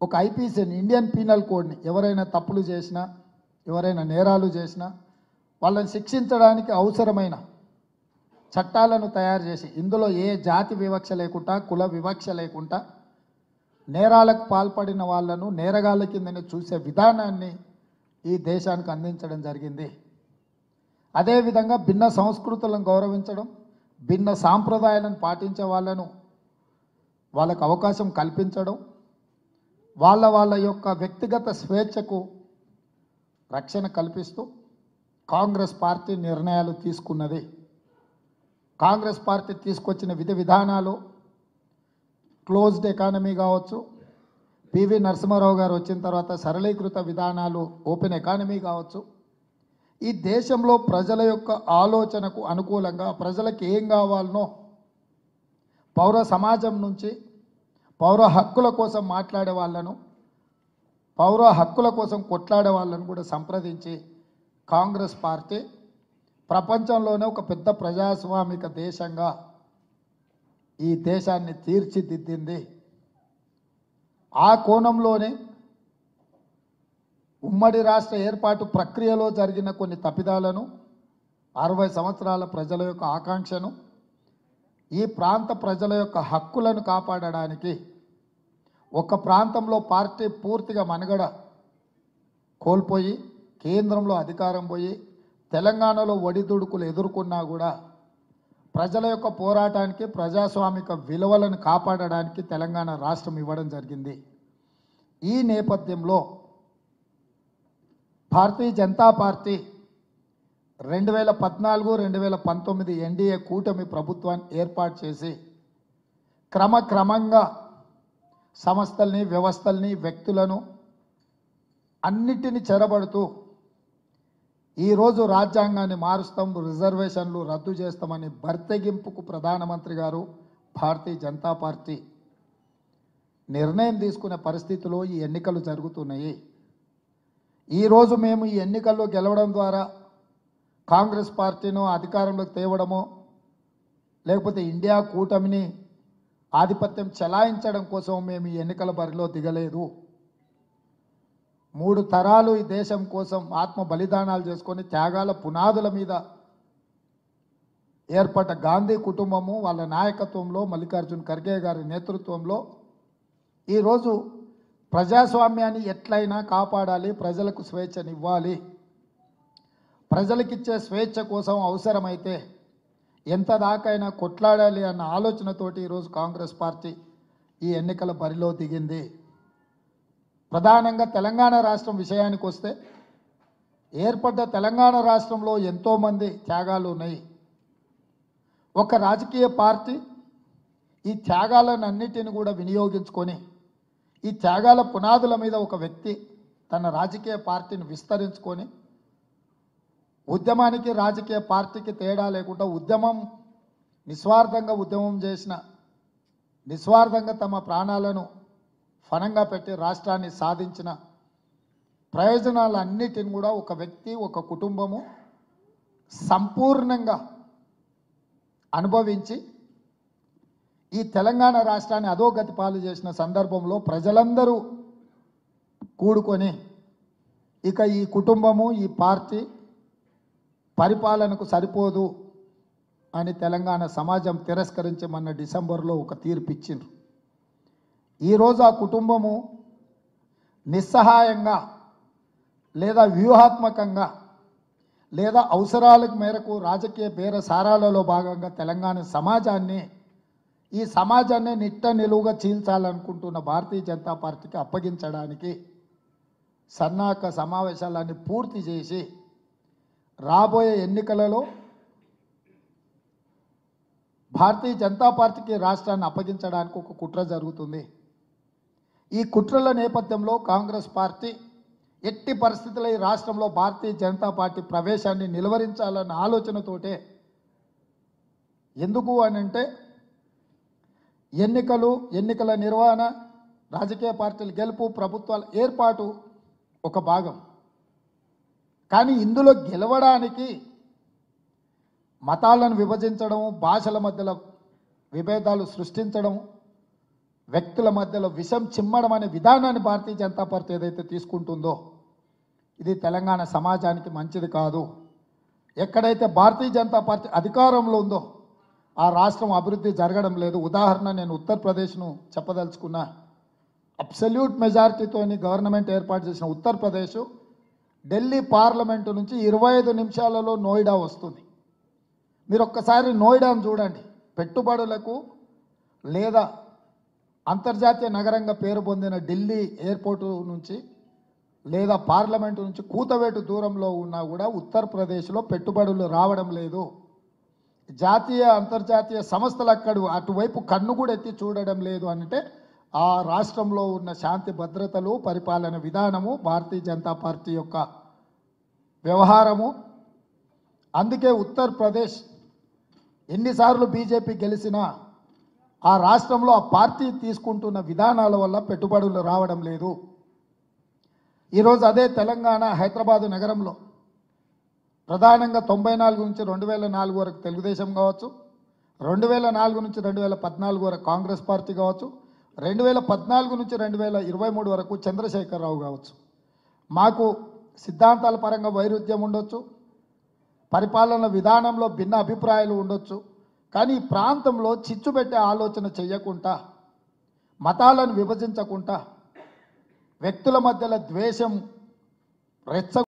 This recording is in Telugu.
ఒక ఐపీసీని ఇండియన్ పీనల్ కోడ్ని ఎవరైనా తప్పులు చేసినా ఎవరైనా నేరాలు చేసినా వాళ్ళని శిక్షించడానికి అవసరమైన చట్టాలను తయారు చేసి ఇందులో ఏ జాతి వివక్ష లేకుండా కుల వివక్ష లేకుండా నేరాలకు పాల్పడిన వాళ్ళను నేరగాళ్ళ కిందనే చూసే విధానాన్ని ఈ దేశానికి అందించడం జరిగింది. అదేవిధంగా భిన్న సంస్కృతులను గౌరవించడం, భిన్న సాంప్రదాయాలను పాటించే వాళ్ళను వాళ్ళకు అవకాశం కల్పించడం, వాళ్ళ యొక్క వ్యక్తిగత స్వేచ్ఛకు రక్షణ కల్పిస్తూ కాంగ్రెస్ పార్టీ నిర్ణయాలు తీసుకున్నది. కాంగ్రెస్ పార్టీ తీసుకొచ్చిన విధి విధానాలు క్లోజ్డ్ ఎకానమీ కావచ్చు, పివి నరసింహారావు గారు వచ్చిన తర్వాత సరళీకృత విధానాలు ఓపెన్ ఎకానమీ కావచ్చు, ఈ దేశంలో ప్రజల యొక్క ఆలోచనకు అనుకూలంగా ప్రజలకు ఏం కావాలనో పౌర సమాజం నుంచి పౌర హక్కుల కోసం మాట్లాడే వాళ్ళను, పౌర హక్కుల కోసం కొట్లాడే వాళ్ళను కూడా సంప్రదించి కాంగ్రెస్ పార్టీ ప్రపంచంలోనే ఒక పెద్ద ప్రజాస్వామిక దేశంగా ఈ దేశాన్ని తీర్చిదిద్దింది. ఆ కోణంలోనే ఉమ్మడి రాష్ట్ర ఏర్పాటు ప్రక్రియలో జరిగిన కొన్ని తప్పిదాలను, 60 సంవత్సరాల ప్రజల యొక్క ఆకాంక్షను, ఈ ప్రాంత ప్రజల యొక్క హక్కులను కాపాడడానికి ఒక ప్రాంతంలో పార్టీ పూర్తిగా మనుగడ కోల్పోయి కేంద్రంలో అధికారం పోయి తెలంగాణలో ఒడిదుడుకులు ఎదుర్కొన్నా కూడా ప్రజల యొక్క పోరాటానికి ప్రజాస్వామిక విలువలను కాపాడడానికి తెలంగాణ రాష్ట్రం ఇవ్వడం జరిగింది. ఈ నేపథ్యంలో భారతీయ జనతా పార్టీ 2014-2019 ఎన్డీఏ కూటమి ప్రభుత్వాన్ని ఏర్పాటు చేసి క్రమక్రమంగా సంస్థల్ని, వ్యవస్థల్ని, వ్యక్తులను అన్నిటిని చెరబడుతూ ఈరోజు రాజ్యాంగాన్ని మారుస్తాం, రిజర్వేషన్లు రద్దు చేస్తామని బర్తెగింపుకు ప్రధానమంత్రి గారు భారతీయ జనతా పార్టీ నిర్ణయం తీసుకునే పరిస్థితిలో ఈ ఎన్నికలు జరుగుతున్నాయి. ఈరోజు మేము ఈ ఎన్నికల్లో గెలవడం ద్వారా కాంగ్రెస్ పార్టీను అధికారంలోకి తేవడమో లేకపోతే ఇండియా కూటమిని ఆధిపత్యం చెలాయించడం కోసం మేము ఈ ఎన్నికల బరిలో దిగలేదు. 3 తరాలు ఈ దేశం కోసం ఆత్మ బలిదానాలు చేసుకొని త్యాగాల పునాదుల మీద ఏర్పడ్డ గాంధీ కుటుంబము వాళ్ళ నాయకత్వంలో, మల్లికార్జున్ ఖర్గే గారి నేతృత్వంలో ఈరోజు ప్రజాస్వామ్యాన్ని ఎట్లయినా కాపాడాలి, ప్రజలకు స్వేచ్ఛనివ్వాలి, ప్రజలకిచ్చే స్వేచ్ఛ కోసం అవసరమైతే ఎంత దాకైనా కొట్లాడాలి అన్న ఆలోచనతోటి ఈరోజు కాంగ్రెస్ పార్టీ ఈ ఎన్నికల బరిలో దిగింది. ప్రధానంగా తెలంగాణ రాష్ట్రం విషయానికి వస్తే ఏర్పడ్డ తెలంగాణ రాష్ట్రంలో ఎంతోమంది త్యాగాలు ఉన్నాయి. ఒక రాజకీయ పార్టీ ఈ త్యాగాలను అన్నిటిని కూడా వినియోగించుకొని ఈ త్యాగాల పునాదుల మీద ఒక వ్యక్తి తన రాజకీయ పార్టీని విస్తరించుకొని ఉద్యమానికి రాజకీయ పార్టీకి తేడా లేకుండా నిస్వార్థంగా ఉద్యమం చేసిన, నిస్వార్థంగా తమ ప్రాణాలను ఫణంగా పెట్టి రాష్ట్రాన్ని సాధించిన ప్రయోజనాలన్నిటిని కూడా ఒక వ్యక్తి, ఒక కుటుంబము సంపూర్ణంగా అనుభవించి ఈ తెలంగాణ రాష్ట్రాన్ని అధోగతి పాలు చేసిన సందర్భంలో ప్రజలందరూ కూడుకొని ఇక ఈ కుటుంబము, ఈ పార్టీ పరిపాలనకు సరిపోదు అని తెలంగాణ సమాజం తిరస్కరించి మొన్న డిసెంబర్లో ఒక తీర్పు ఇచ్చిండ్రు. ఈరోజు ఆ కుటుంబము నిస్సహాయంగా లేదా వ్యూహాత్మకంగా లేదా అవసరాల మేరకు రాజకీయ బేరసారాలలో భాగంగా తెలంగాణ సమాజాన్ని, ఈ సమాజాన్ని నిట్ట నిలువుగా చీల్చాలనుకుంటున్న భారతీయ జనతా పార్టీకి అప్పగించడానికి సన్నాహక సమావేశాలన్నీ పూర్తి చేసి రాబోయే ఎన్నికలలో భారతీయ జనతా పార్టీకి రాష్ట్రాన్ని అప్పగించడానికి ఒక కుట్ర జరుగుతుంది. ఈ కుట్రల నేపథ్యంలో కాంగ్రెస్ పార్టీ ఎట్టి పరిస్థితుల్లో ఈ రాష్ట్రంలో భారతీయ జనతా పార్టీ ప్రవేశాన్ని నిలువరించాలన్న ఆలోచనతోటే, ఎందుకు అనంటే ఎన్నికల నిర్వహణ, రాజకీయ పార్టీల గెలుపు, ప్రభుత్వాల ఏర్పాటు ఒక భాగం. కానీ ఇందులో గెలవడానికి మతాలను విభజించడం, భాషల మధ్యలో విభేదాలు సృష్టించడం, వ్యక్తుల మధ్యలో విషం చిమ్మడం అనే విధానాన్ని భారతీయ జనతా పార్టీ ఏదైతే తీసుకుంటుందో ఇది తెలంగాణ సమాజానికి మంచిది కాదు. ఎక్కడైతే భారతీయ జనతా పార్టీ అధికారంలో ఉందో ఆ రాష్ట్రం అభివృద్ధి జరగడం లేదు. ఉదాహరణ నేను ఉత్తరప్రదేశ్ను చెప్పదలుచుకున్నా. అబ్సల్యూట్ మెజారిటీతోని గవర్నమెంట్ ఏర్పాటు చేసిన ఉత్తరప్రదేశ్ ఢిల్లీ పార్లమెంటు నుంచి 25 నిమిషాలలో నోయిడా వస్తుంది. మీరు ఒక్కసారి నోయిడాను చూడండి. పెట్టుబడులకు లేదా అంతర్జాతీయ నగరంగా పేరు పొందిన ఢిల్లీ ఎయిర్పోర్టు నుంచి లేదా పార్లమెంటు నుంచి కూతవేటు దూరంలో ఉన్నా కూడా ఉత్తరప్రదేశ్లో పెట్టుబడులు రావడం లేదు. జాతీయ అంతర్జాతీయ సంస్థలు అటువైపు కన్ను కూడా ఎత్తి చూడడం లేదు అంటే ఆ రాష్ట్రంలో ఉన్న శాంతి భద్రతలు, పరిపాలన విధానము, భారతీయ జనతా పార్టీ యొక్క వ్యవహారము. అందుకే ఉత్తరప్రదేశ్ ఎన్నిసార్లు బీజేపీ గెలిచినా ఆ రాష్ట్రంలో ఆ పార్టీ తీసుకుంటున్న విధానాల వల్ల పెట్టుబడులు రావడం లేదు. ఈరోజు అదే తెలంగాణ హైదరాబాదు నగరంలో ప్రధానంగా 94 నుంచి 2004 వరకు తెలుగుదేశం కావచ్చు, 2004 నుంచి 2014 వరకు కాంగ్రెస్ పార్టీ కావచ్చు, 2014 నుంచి 2023 వరకు చంద్రశేఖరరావు కావచ్చు. మాకు సిద్ధాంతాల పరంగా వైరుధ్యం ఉండొచ్చు, పరిపాలన విధానంలో భిన్న అభిప్రాయాలు ఉండొచ్చు. కానీ ఈ ప్రాంతంలో చిచ్చు పెట్టే ఆలోచన చెయ్యకుండా, మతాలను విభజించకుండా, వ్యక్తుల మధ్యలో ద్వేషం రెచ్చ